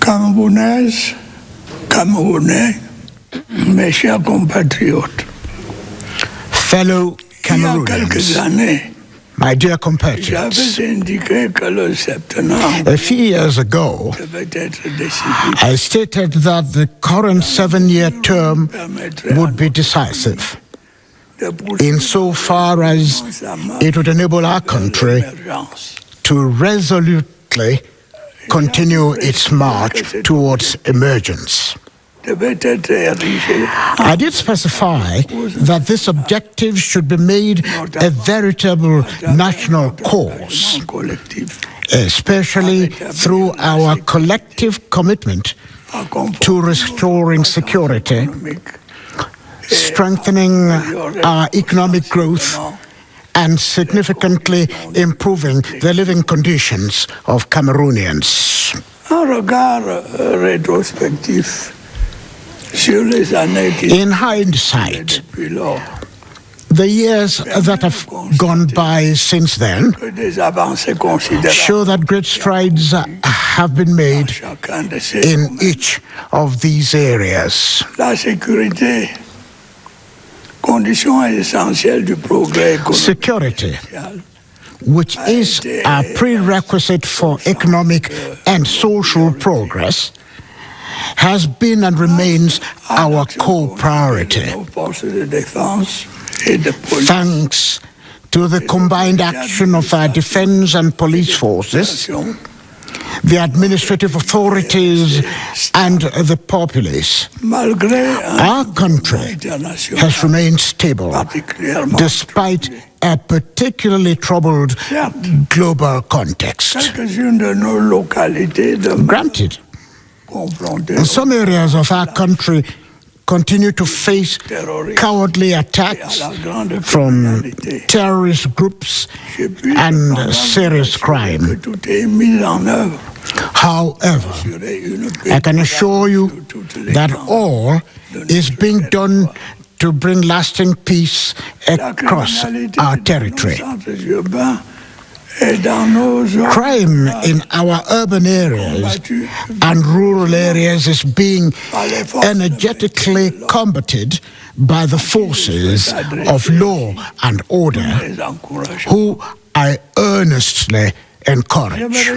Camerounaises, Camerounais, mes chers compatriotes, fellow Cameroonians, my dear compatriots, a few years ago, I stated that the current 7-year term would be decisive, insofar as it would enable our country to resolutely continue its march towards emergence. I did specify that this objective should be made a veritable national cause, especially through our collective commitment to restoring security, strengthening our economic growth, and significantly improving the living conditions of Cameroonians. In hindsight, the years that have gone by since then show that great strides have been made in each of these areas. Security, which is a prerequisite for economic and social progress, has been and remains our core priority. Thanks to the combined action of our defense and police forces, the administrative authorities, and the populace, our country has remained stable despite a particularly troubled global context. Granted, some areas of our country continue to face cowardly attacks from terrorist groups and serious crime. However, I can assure you that all is being done to bring lasting peace across our territory. Crime in our urban areas and rural areas is being energetically combated by the forces of law and order, who I earnestly encourage.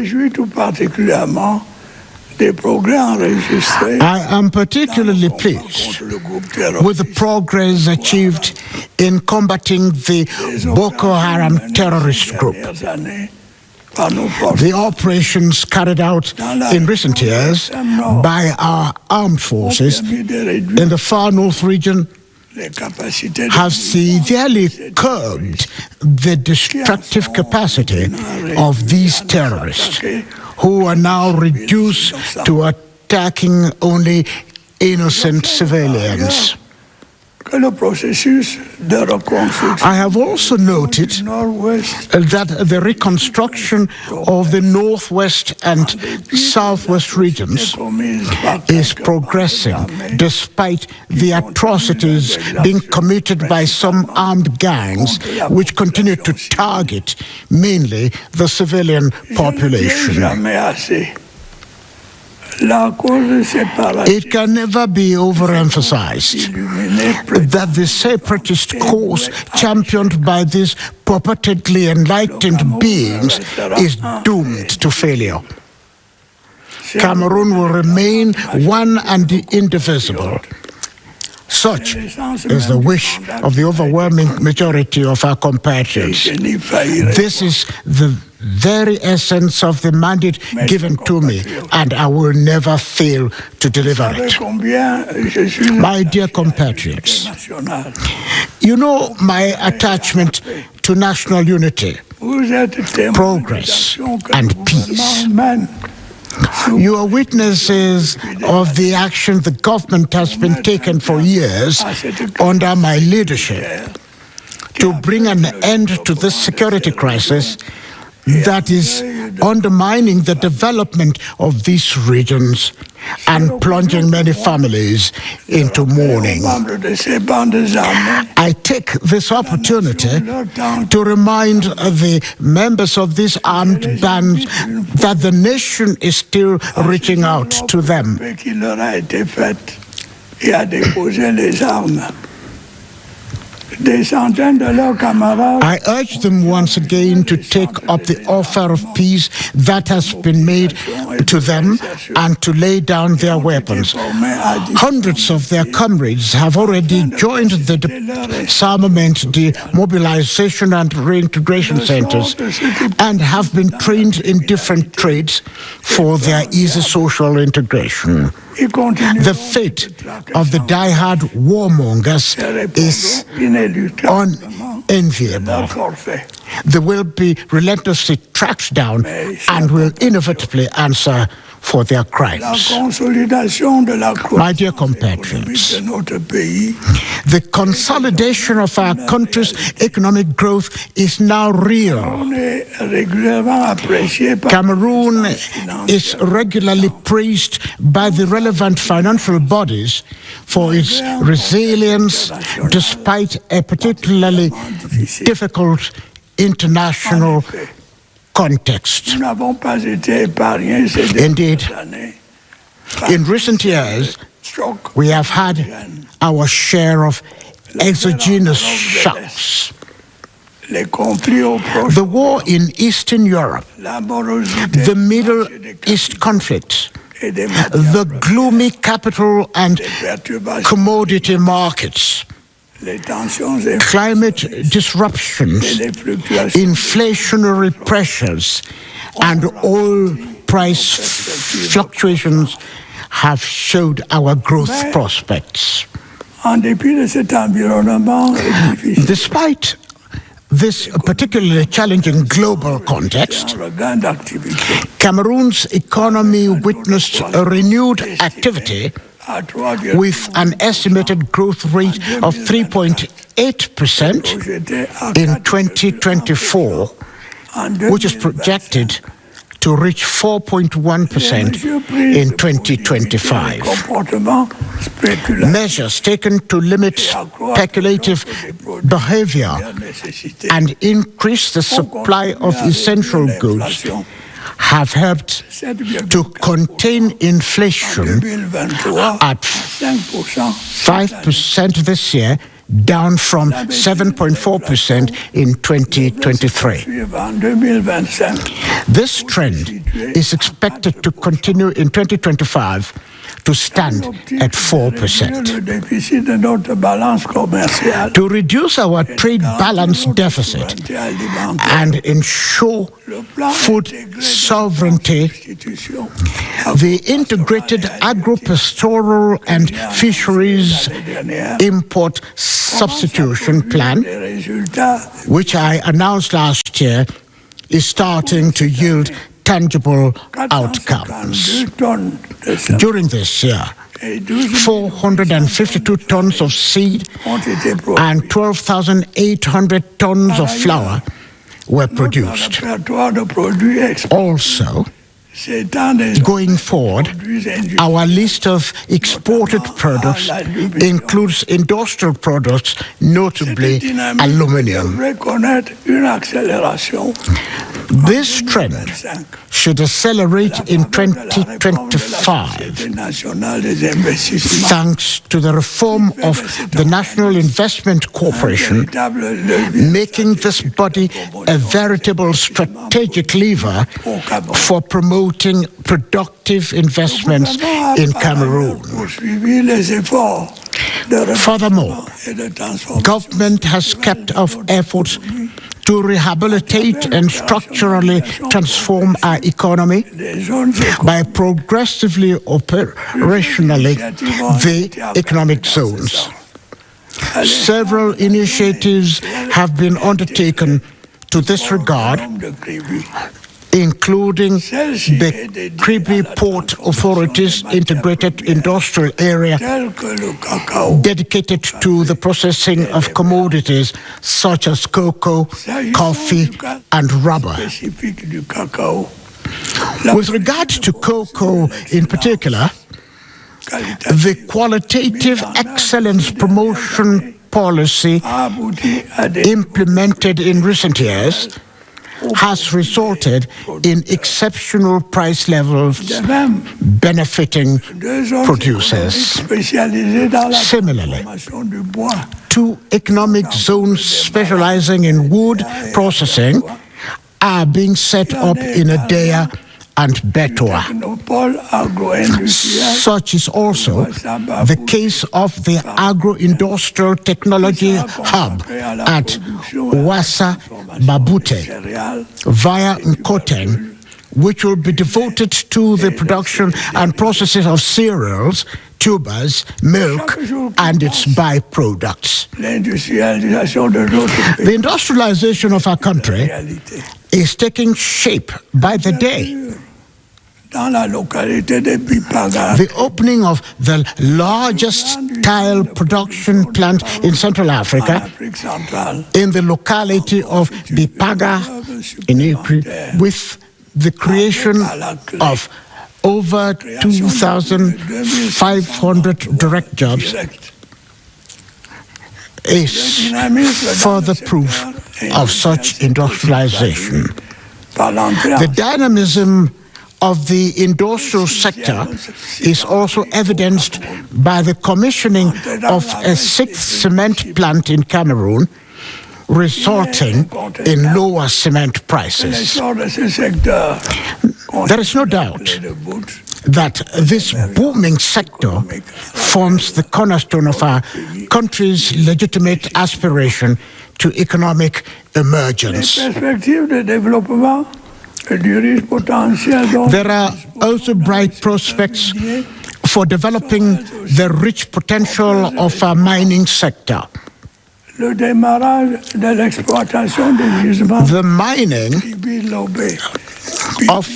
I am particularly pleased with the progress achieved in combating the Boko Haram terrorist group. The operations carried out in recent years by our armed forces in the far north region have severely curbed the destructive capacity of these terrorists, who are now reduced to attacking only innocent civilians. I have also noted that the reconstruction of the northwest and southwest regions is progressing despite the atrocities being committed by some armed gangs which continue to target mainly the civilian population. It can never be overemphasized that the separatist cause championed by these purportedly enlightened beings is doomed to failure. Cameroon will remain one and indivisible. Such is the wish of the overwhelming majority of our compatriots. This is the very essence of the mandate given to me, and I will never fail to deliver it. My dear compatriots, you know my attachment to national unity, progress, and peace. You are witnesses of the action the government has been taking for years under my leadership to bring an end to this security crisis that is undermining the development of these regions and plunging many families into mourning. I take this opportunity to remind the members of this armed band that the nation is still reaching out to them. I urge them once again to take up the offer of peace that has been made to them and to lay down their weapons. Hundreds of their comrades have already joined the disarmament, demobilization and reintegration centers and have been trained in different trades for their easy social integration. The fate of the die-hard warmongers is unenviable. They will be relentlessly tracked down and will inevitably answer for their crimes. My dear compatriots, the consolidation of our country's economic growth is now real. Cameroon is regularly praised by the relevant financial bodies for its resilience despite a particularly difficult international context. Indeed, in recent years, we have had our share of exogenous shocks. The war in Eastern Europe, the Middle East conflict, the gloomy capital and commodity markets, climate disruptions, inflationary pressures, and oil price fluctuations have showed our growth prospects. Despite this particularly challenging global context, Cameroon's economy witnessed a renewed activity with an estimated growth rate of 3.8% in 2024, which is projected to reach 4.1% in 2025. Measures taken to limit speculative behavior and increase the supply of essential goods have helped to contain inflation at 5% this year, down from 7.4% in 2023. This trend is expected to continue in 2025 to stand at 4%. To reduce our trade balance deficit and ensure food sovereignty, the Integrated Agro-Pastoral and Fisheries Import Substitution Plan, which I announced last year, is starting to yield tangible outcomes. During this year, 452 tons of seed and 12,800 tons of flour were produced. Also, going forward, our list of exported products includes industrial products, notably aluminum. This trend should accelerate in 2025 thanks to the reform of the National Investment Corporation, making this body a veritable strategic lever for promoting productive investments in Cameroon. Furthermore, government has kept up efforts to rehabilitate and structurally transform our economy by progressively operationally the economic zones. Several initiatives have been undertaken to this regard, including the Kribi Port Authority's integrated industrial area dedicated to the processing of commodities such as cocoa, coffee, and rubber. With regard to cocoa in particular, the qualitative excellence promotion policy implemented in recent years has resulted in exceptional price levels benefiting producers. Similarly, 2 economic zones specializing in wood processing are being set up in Adea and Betua. Such is also the case of the agro-industrial technology hub at Wassa Babute via Nkoteng, which will be devoted to the production and processing of cereals, tubers, milk, and its byproducts. The industrialization of our country is taking shape by the day. The opening of the largest tile production plant in Central Africa in the locality of Bipaga in April, with the creation of over 2,500 direct jobs, is further proof of such industrialization. The dynamism of the industrial sector is also evidenced by the commissioning of a 6th cement plant in Cameroon, resulting in lower cement prices. There is no doubt that this booming sector forms the cornerstone of our country's legitimate aspiration to economic emergence. There are also bright prospects for developing the rich potential of our mining sector. The mining of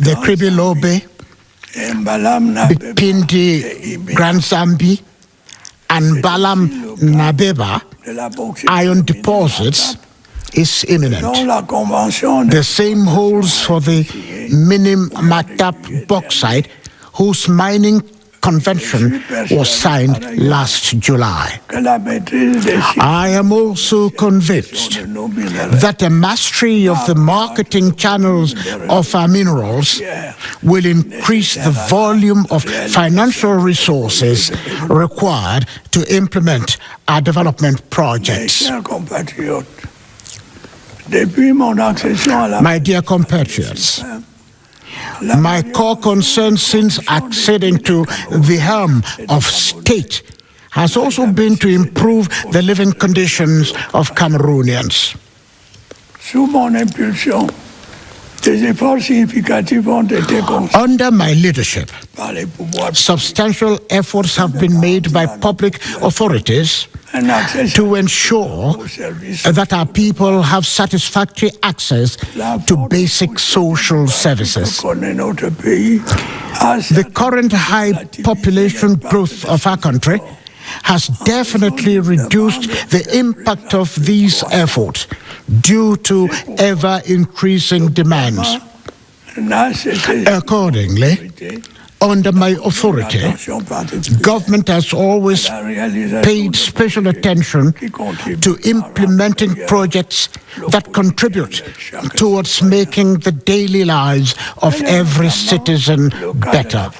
the Kribilobe, Bipindi Grand Zambi, and Balam Nabeba iron deposits is imminent. The same holds for the Minim Matap bauxite, whose mining convention was signed last July. I am also convinced that the mastery of the marketing channels of our minerals will increase the volume of financial resources required to implement our development projects. My dear compatriots, my core concern since acceding to the helm of state has also been to improve the living conditions of Cameroonians. Under my leadership, substantial efforts have been made by public authorities to ensure that our people have satisfactory access to basic social services. The current high population growth of our country has definitely reduced the impact of these efforts due to ever-increasing demands. Accordingly, under my authority, government has always paid special attention to implementing projects that contribute towards making the daily lives of every citizen better.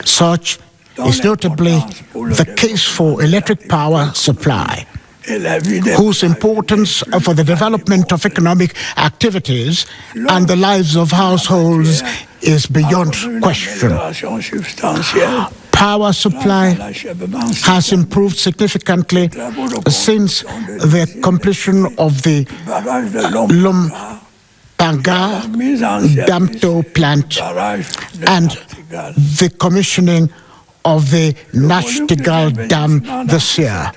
Such is notably the case for electric power supply, whose importance for the development of economic activities and the lives of households is beyond question. Power supply has improved significantly since the completion of the Lumpanga Damto plant and the commissioning of the Nachtigal Dam this year.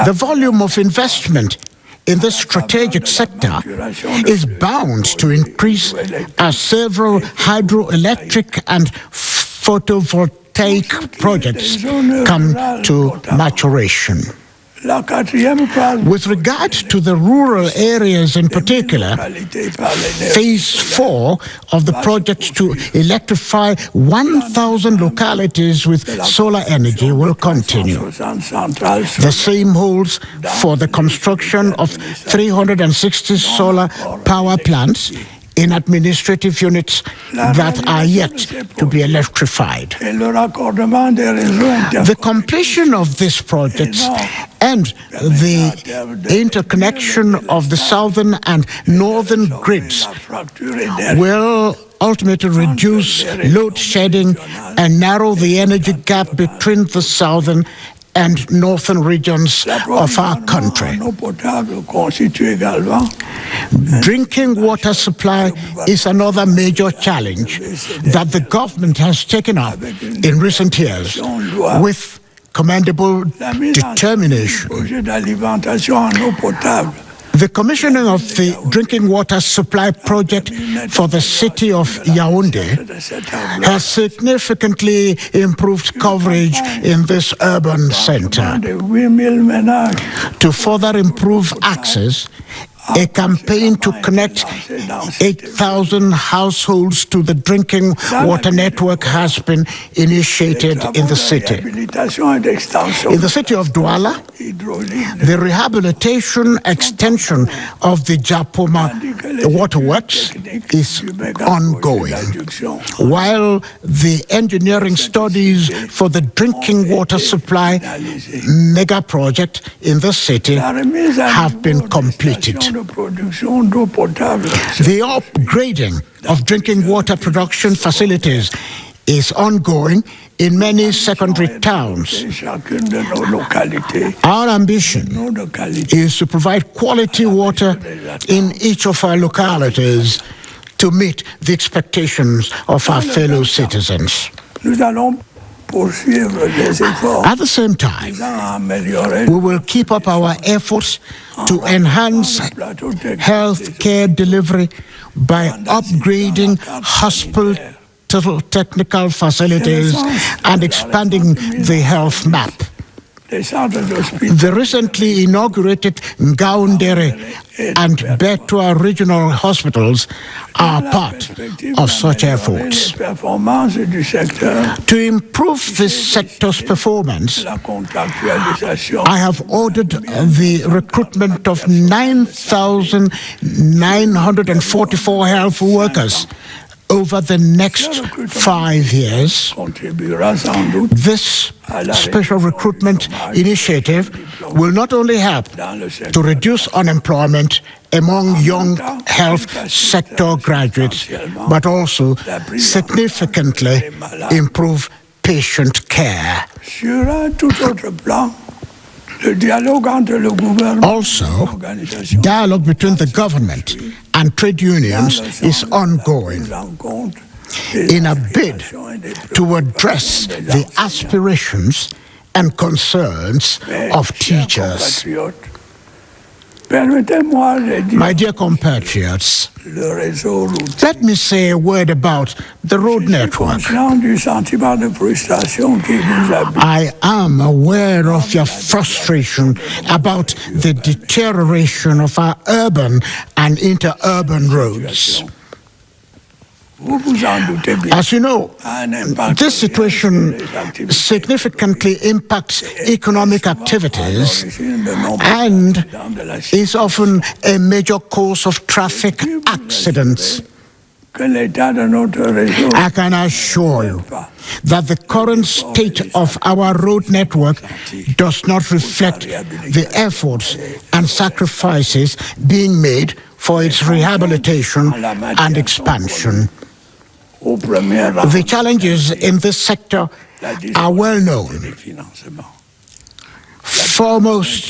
The volume of investment in this strategic sector is bound to increase as several hydroelectric and photovoltaic projects come to maturation. With regard to the rural areas in particular, Phase 4 of the project to electrify 1,000 localities with solar energy will continue. The same holds for the construction of 360 solar power plants in administrative units that are yet to be electrified. The completion of these projects and the interconnection of the southern and northern grids will ultimately reduce load shedding and narrow the energy gap between the southern and northern regions of our country. Drinking water supply is another major challenge that the government has taken up in recent years with commendable determination. The commissioning of the drinking water supply project for the city of Yaoundé has significantly improved coverage in this urban center. To further improve access, a campaign to connect 8,000 households to the drinking water network has been initiated in the city. In the city of Douala, the rehabilitation extension of the Japoma waterworks is ongoing, while the engineering studies for the drinking water supply mega project in the city have been completed. The upgrading of drinking water production facilities is ongoing in many secondary towns. Our ambition is to provide quality water in each of our localities to meet the expectations of our fellow citizens. At the same time, we will keep up our efforts to enhance health care delivery by upgrading hospital technical facilities and expanding the health map. The recently inaugurated Ngaoundere and Betua regional hospitals are part of such efforts. To improve this sector's performance, I have ordered the recruitment of 9,944 health workers over the next 5 years. This special recruitment initiative will not only help to reduce unemployment among young health sector graduates, but also significantly improve patient care. Also, dialogue between the government and trade unions is ongoing in a bid to address the aspirations and concerns of teachers. My dear compatriots, let me say a word about the road network. I am aware of your frustration about the deterioration of our urban and interurban roads. As you know, this situation significantly impacts economic activities and is often a major cause of traffic accidents. I can assure you that the current state of our road network does not reflect the efforts and sacrifices being made for its rehabilitation and expansion. The challenges in this sector are well known. Foremost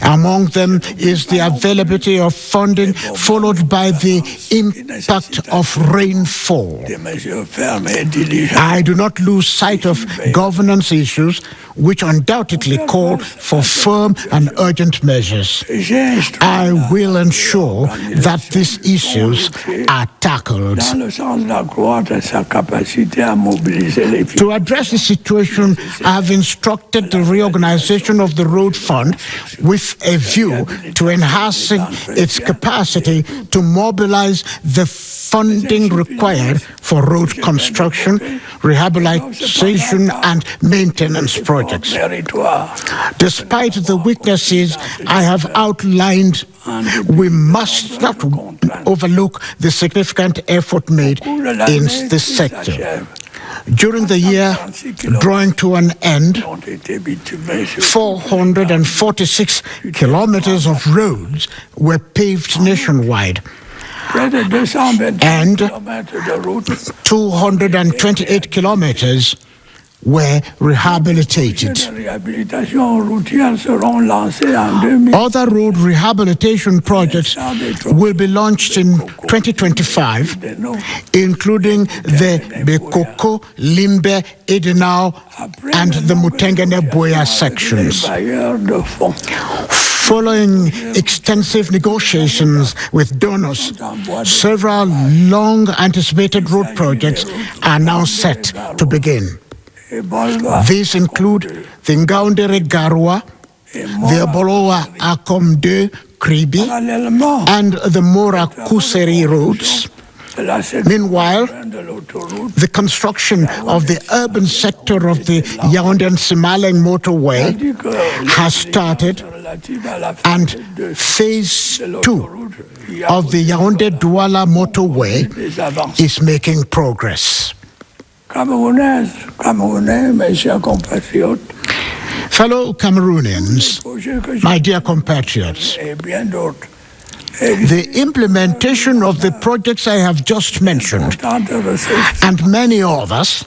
among them is the availability of funding, followed by the impact of rainfall. I do not lose sight of governance issues, which undoubtedly call for firm and urgent measures. I will ensure that these issues are tackled. To address the situation, I have instructed the reorganization mobilization of the road fund with a view to enhancing its capacity to mobilize the funding required for road construction, rehabilitation, and maintenance projects. Despite the weaknesses I have outlined, we must not overlook the significant effort made in this sector. During the year drawing to an end, 446 kilometers of roads were paved nationwide, and 228 kilometers were rehabilitated. Other road rehabilitation projects will be launched in 2025, including the Bekoko, Limbe, Edenau, and the Mutengene-BIYA sections. Following extensive negotiations with donors, several long-anticipated road projects are now set to begin. These include the Ngaoundere-Garoua, the Aboloa-Akom-2 Kribi, and the Mora-Kuseri roads. Meanwhile, the construction of the urban sector of the Yaoundé-Simaleng motorway has started, and Phase 2 of the Yaoundé-Douala motorway is making progress. Fellow Cameroonians, my dear compatriots, the implementation of the projects I have just mentioned, and many others,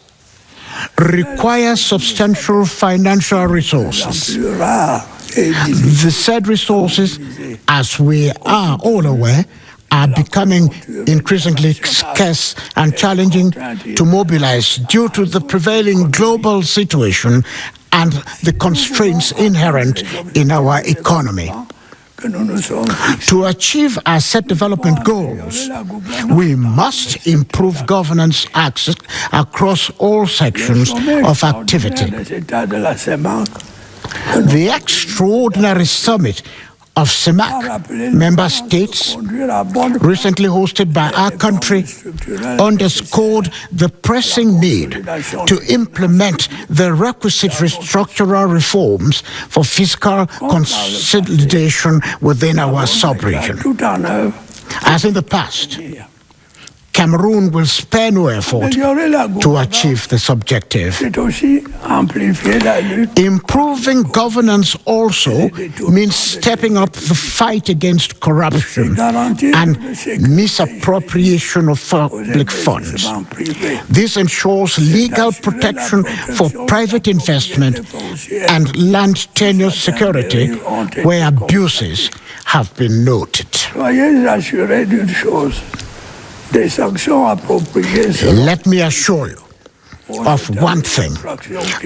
require substantial financial resources. The said resources, as we are all aware, are becoming increasingly scarce and challenging to mobilize due to the prevailing global situation and the constraints inherent in our economy. To achieve our set development goals, we must improve governance access across all sections of activity. The extraordinary summit of CEMAC member states, recently hosted by our country, underscored the pressing need to implement the requisite structural reforms for fiscal consolidation within our sub-region. As in the past, Cameroon will spare no effort to achieve this objective. Improving governance also means stepping up the fight against corruption and misappropriation of public funds. This ensures legal protection for private investment and land tenure security where abuses have been noted. Let me assure you of one thing: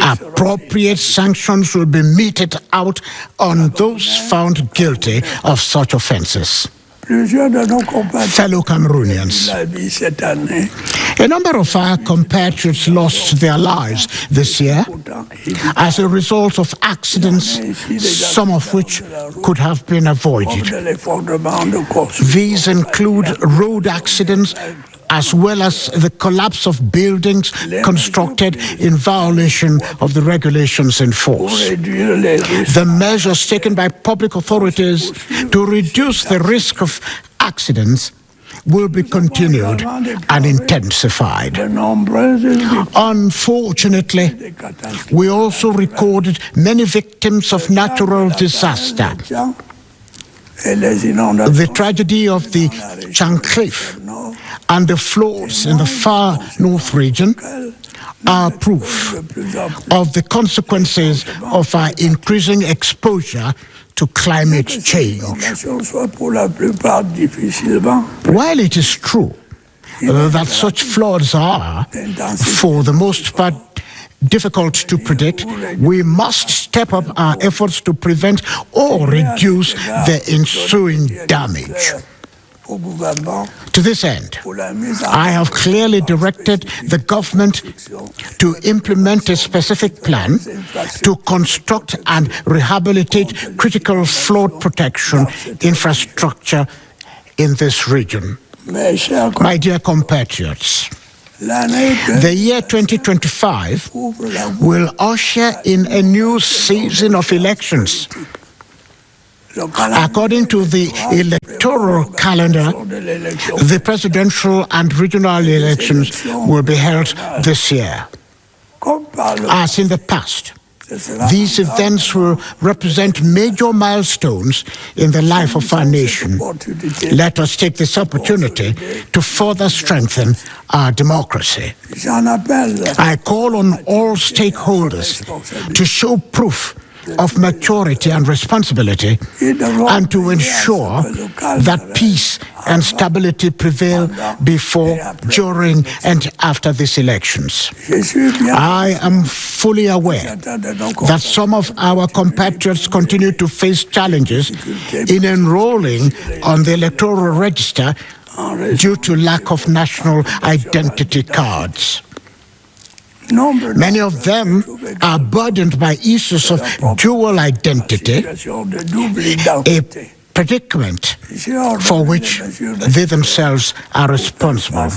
appropriate sanctions will be meted out on those found guilty of such offenses. Fellow Cameroonians, a number of our compatriots lost their lives this year as a result of accidents, some of which could have been avoided. These include road accidents, as well as the collapse of buildings constructed in violation of the regulations in force. The measures taken by public authorities to reduce the risk of accidents will be continued and intensified. Unfortunately, we also recorded many victims of natural disaster. The tragedy of the Chancliffe and the floods in the far north region are proof of the consequences of our increasing exposure to climate change. While it is true that such floods are, for the most part, difficult to predict, we must step up our efforts to prevent or reduce the ensuing damage. To this end, I have clearly directed the government to implement a specific plan to construct and rehabilitate critical flood protection infrastructure in this region. My dear compatriots, the year 2025 will usher in a new season of elections. According to the electoral calendar, the presidential and regional elections will be held this year. As in the past, these events will represent major milestones in the life of our nation. Let us take this opportunity to further strengthen our democracy. I call on all stakeholders to show proof of maturity and responsibility, and to ensure that peace and stability prevail before, during, and after these elections. I am fully aware that some of our compatriots continue to face challenges in enrolling on the electoral register due to lack of national identity cards. Many of them are burdened by issues of dual identity, a predicament for which they themselves are responsible.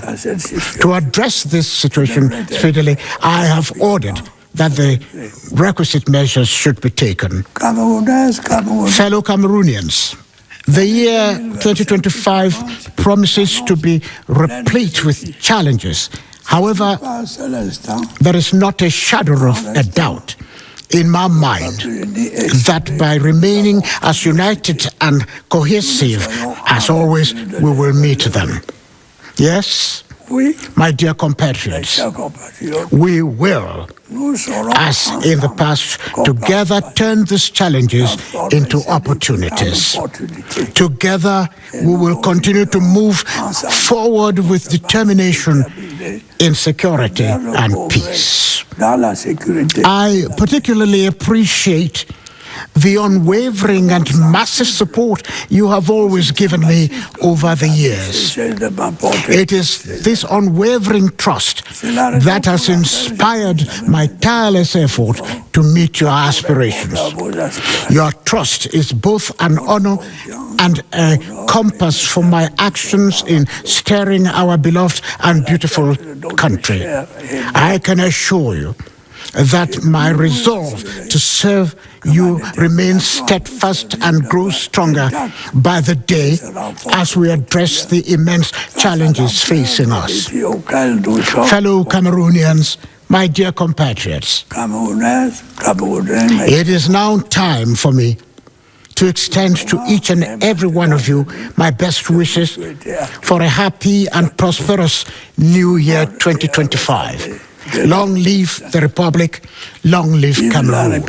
To address this situation speedily, I have ordered that the requisite measures should be taken. Fellow Cameroonians, the year 2025 promises to be replete with challenges. However, there is not a shadow of a doubt in my mind that by remaining as united and cohesive as always, we will meet them. Yes, my dear compatriots, we will, as in the past, together turn these challenges into opportunities. Together, we will continue to move forward with determination in security and peace. I particularly appreciate the unwavering and massive support you have always given me over the years. It is this unwavering trust that has inspired my tireless effort to meet your aspirations. Your trust is both an honor and a compass for my actions in steering our beloved and beautiful country. I can assure you that my resolve to serve you remains steadfast and grows stronger by the day as we address the immense challenges facing us. Fellow Cameroonians, my dear compatriots, it is now time for me to extend to each and every one of you my best wishes for a happy and prosperous New Year 2025. Long live the Republic, long live Cameroon.